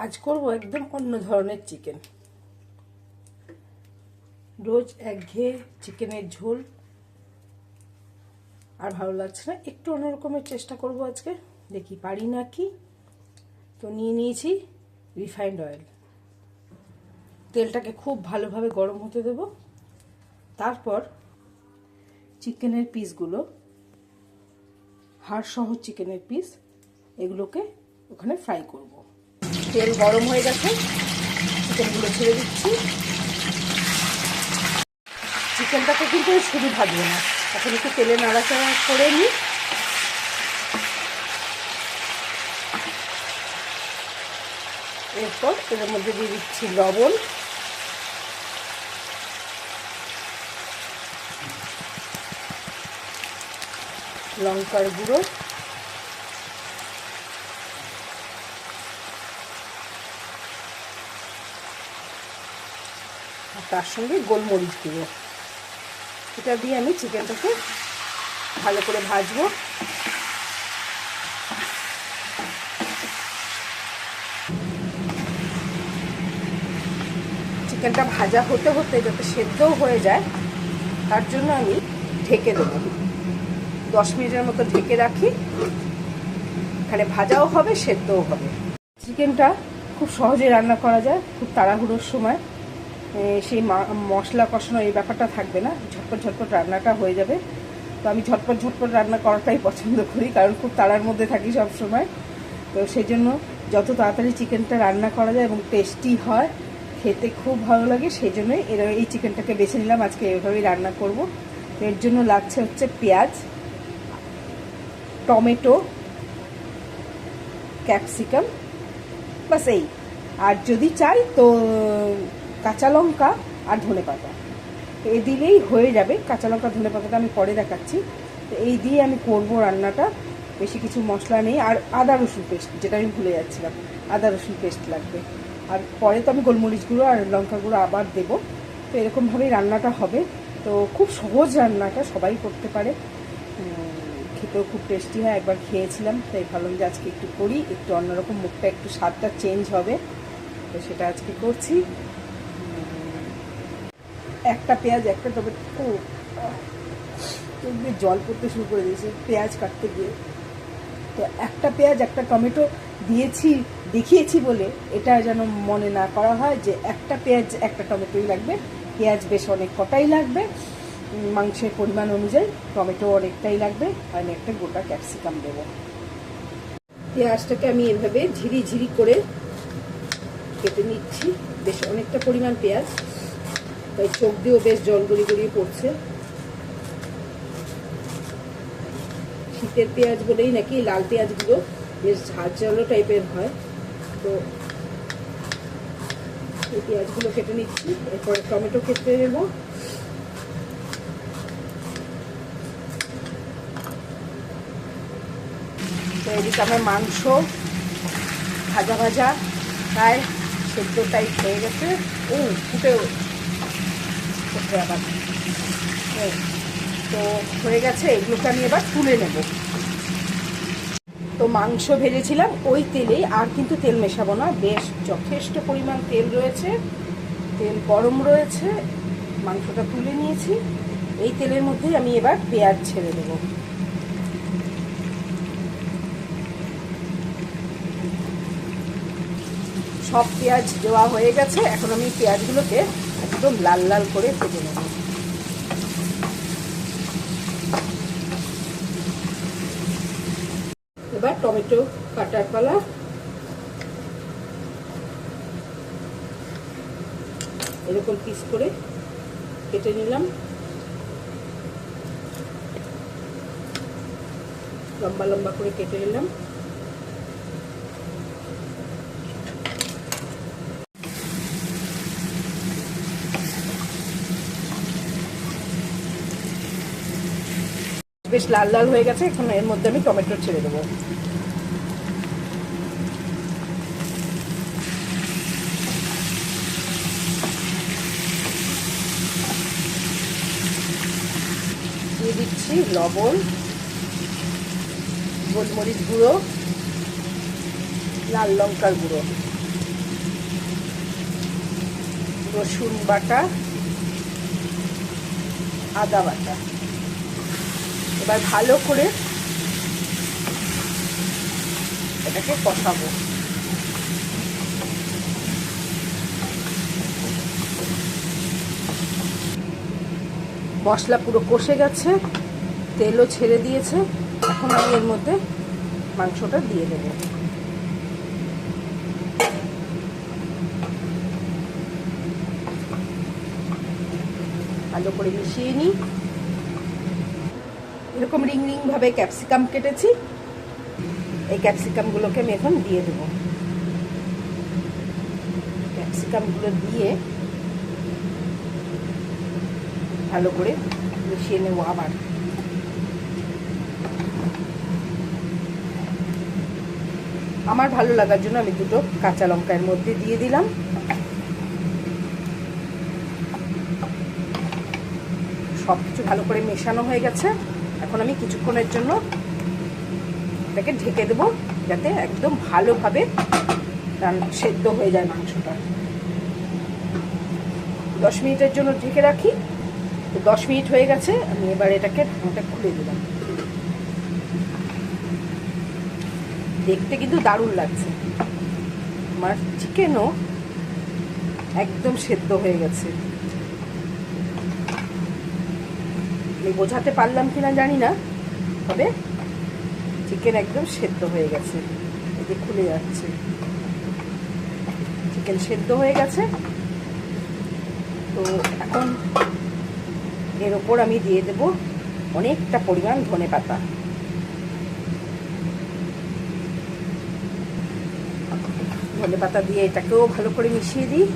আজ করব একদম অন্য ধরনের চিকেন। রোজ একঘেয়ে চিকেনের ঝোল আর ভালো লাগছে না, একটু অন্যরকমের চেষ্টা করব আজকে, দেখি পারি নাকি। তো নিয়ে নিয়েছি রিফাইন্ড অয়েল। তেলটাকে খুব ভালোভাবে গরম হতে দেব। তারপর চিকেনের পিসগুলো, হাড় সহ চিকেনের পিস, এগুলোকে ওখানে ফ্রাই করব। তেল গরম হয়ে গেছে, চিকেনগুলো ছেড়ে দিচ্ছি। চিকেনটাকে কিন্তু শুধু ভাজবো না, এখন একটু তেলে নাড়াচাড়া করে নিই। এরপর এর মধ্যে দিয়ে দিচ্ছি লবণ, লঙ্কার গুঁড়ো, আর তার সঙ্গে গোলমরিচ গুঁড়ো। এটা দিয়ে আমি চিকেনটাকে ভালো করে ভাজবো। চিকেনটা ভাজা হতে হতে যাতে সেদ্ধও হয়ে যায়, তার জন্য আমি ঢেকে দেবো। 10 মিনিটের মতো ঢেকে রাখি, এখানে ভাজাও হবে সেদ্ধও হবে। চিকেনটা খুব সহজে রান্না করা যায়, খুব তাড়াহুড়োর সময় সেই মশলা কষানো এই ব্যাপারটা থাকবে না, ঝটপট ঝটপট রান্নাটা হয়ে যাবে। তো আমি ঝটপট ঝটপট রান্না করাটাই পছন্দ করি, কারণ খুব তাড়ার মধ্যে থাকি সব সময়। তো সেই জন্য যত তাড়াতাড়ি চিকেনটা রান্না করা যায় এবং টেস্টি হয়, খেতে খুব ভালো লাগে, সেই জন্যই এই চিকেনটাকে বেছে নিলাম, আজকে এভাবেই রান্না করব। এর জন্য লাগছে হচ্ছে পেঁয়াজ, টমেটো, ক্যাপসিকাম, বাস এই। আর যদি চাই তো কাঁচা লঙ্কা আর ধনেপাতা, এই দিলেই হয়ে যাবে। কাঁচা লঙ্কা ধনেপাতাটা আমি পরে দেখাচ্ছি। তো এই দিয়ে আমি করব রান্নাটা, বেশি কিছু মশলা নেই। আর আদা রসুন পেস্ট, যেটা আমি ভুলে যাচ্ছিলাম, আদা রসুন পেস্ট লাগবে। আর পরে তো আমি গোলমরিচ গুঁড়ো আর লঙ্কা গুঁড়ো আবার দেবো। তো এরকমভাবেই রান্নাটা হবে। তো খুব সহজ রান্নাটা, সবাই করতে পারে, খেতেও খুব টেস্টি হয়। একবার খেয়েছিলাম, তাই ভাবলাম যে আজকে একটু করি, একটু অন্যরকম, মুখটা একটু স্বাদটা চেঞ্জ হবে। তো সেটা আজকে করছি। একটা পেঁয়াজ, একটা টমেটো, জল পড়তে শুরু করে দিয়েছে পেঁয়াজ কাটতে গিয়ে। তো একটা পেঁয়াজ একটা টমেটো দিয়েছি, দেখিয়েছি বলে এটা যেন মনে না করা হয় যে একটা পেঁয়াজ একটা টমেটোই লাগবে। পেঁয়াজ বেশ অনেক কটাই লাগবে, মাংসের পরিমাণ অনুযায়ী টমেটো অনেকটাই লাগবে, আর একটা গোটা ক্যাপসিকাম দেবো। পেঁয়াজটাকে আমি এভাবে ঝিরি ঝিরি করে কেটে নিচ্ছি। বেশ অনেকটা পরিমাণ পেঁয়াজ, তাই চোখ দিয়েও বেশ জল গড়িয়ে গড়িয়ে পড়ছে। শীতের পেঁয়াজ বলেই নাকি লাল পেঁয়াজগুলো বেশ ঝাঁঝালো টাইপের হয়। তো এই পেঁয়াজগুলো কেটে নিচ্ছি। এরপরে টমেটো কেটে নেব। তো এদিকে আমার মাংস ভাজা ভাজা প্রায় সেদ্ধ টাইপ হয়ে গেছে। ফুটেও করতে আবার তো হয়ে গেছে। এগুলোকে আমি এবার তুলে নেব। তো মাংস ভেজেছিলাম ওই তেলেই, আর কিন্তু তেল মেশাবো না, বেশ যথেষ্ট পরিমাণ তেল রয়েছে, তেল গরম রয়েছে। মাংসটা তুলে নিয়েছি, এই তেলের মধ্যেই আমি এবার পেঁয়াজ ছেড়ে দেব। সব পেঁয়াজ দেওয়া হয়ে গেছে, এখন আমি পেঁয়াজগুলোকে একদম লাল লাল করে ভেজে নেব। এবার টমেটো কাটার পালা। এরকম পিস করে কেটে নিলাম, লম্বা লম্বা করে কেটে নিলাম। বেশ লাল লাল হয়ে গেছে, এখন এর মধ্যে আমি টমেটো ছেড়ে দেবো। দিয়ে দিচ্ছি লবণ, গোলমরিচ গুঁড়ো, লাল লঙ্কার গুঁড়ো। রসুন বাটা, আদা বাটা। এবার ভালো করে এটাকে কষাবো। মশলা পুরো কষে গেছে, তেলও ছেড়ে দিয়েছে। এখন আমি এর মধ্যে মাংসটা দিয়ে দেবো। ভালো করে মিশিয়ে নিই। এরকম রিং রিং ভাবে ক্যাপসিকাম কেটেছি, এই ক্যাপসিকামগুলোকে আমি এখন দিয়ে দেবো। ক্যাপসিকামগুলো দিয়ে ভালো করে মিশিয়ে নেব। আবার আমার ভালো লাগার জন্য আমি দুটো কাঁচা লঙ্কা এর মধ্যে দিয়ে দিলাম। সবকিছু ভালো করে মেশানো হয়ে গেছে। এখন আমি কিছুক্ষণের জন্য এটাকে ঢেকে দেবো, যাতে একদম ভালোভাবে সেদ্ধ হয়ে যায় মাংসটা। 10 মিনিটের জন্য ঢেকে রাখি। তো 10 মিনিট হয়ে গেছে, আমি এবার এটাকে ঢাকনাটা খুলে দিলাম। দেখতে কিন্তু দারুণ লাগছে। আমার চিকেনও একদম সেদ্ধ হয়ে গেছে। আমি বোঝাতে পারলাম কিনা জানি না, তবে চিকেন একদম সেদ্ধ হয়ে গেছে। এই যে খুলে যাচ্ছে, চিকেন সেদ্ধ হয়ে গেছে। তো এখন এর ওপর আমি দিয়ে দেব অনেকটা পরিমাণ ধনেপাতা। ধনেপাতা দিয়ে এটাকেও ভালো করে মিশিয়ে দিই।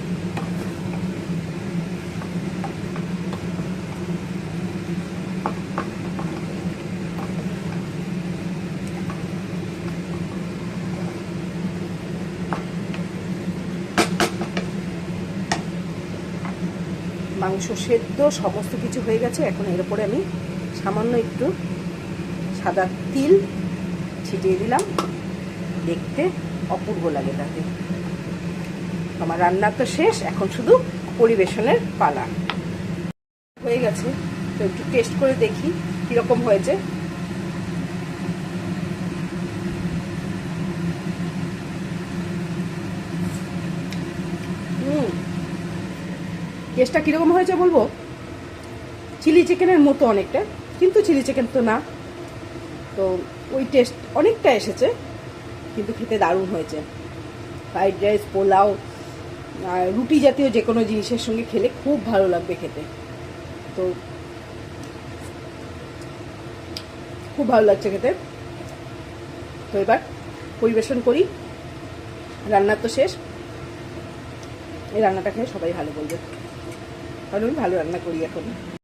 মাংস সেদ্ধ সমস্ত কিছু হয়ে গেছে। এখন এর উপরে আমি সামান্য একটু সাদা তিল ছিটিয়ে দিলাম, দেখতে অপূর্ব লাগে তাতে। আমার রান্না তো শেষ, এখন শুধু পরিবেশনের পালা। হয়ে গেছে, তো একটু টেস্ট করে দেখি কীরকম হয়েছে। টেস্টটা কীরকম হয়েছে বলবো, চিলি চিকেনের মতো অনেকটা, কিন্তু চিলি চিকেন তো না। তো ওই টেস্ট অনেকটা এসেছে, কিন্তু খেতে দারুণ হয়েছে। ফ্রাইড রাইস, পোলাও, রুটি জাতীয় যে কোনো জিনিসের সঙ্গে খেলে খুব ভালো লাগবে খেতে। তো খুব ভালো লাগছে খেতে। তো এবার পরিবেশন করি। রান্না তো শেষ। এই রান্নাটা খেয়ে সবাই ভালো বলবে, কারণ আমি ভালো রান্না করি এখন।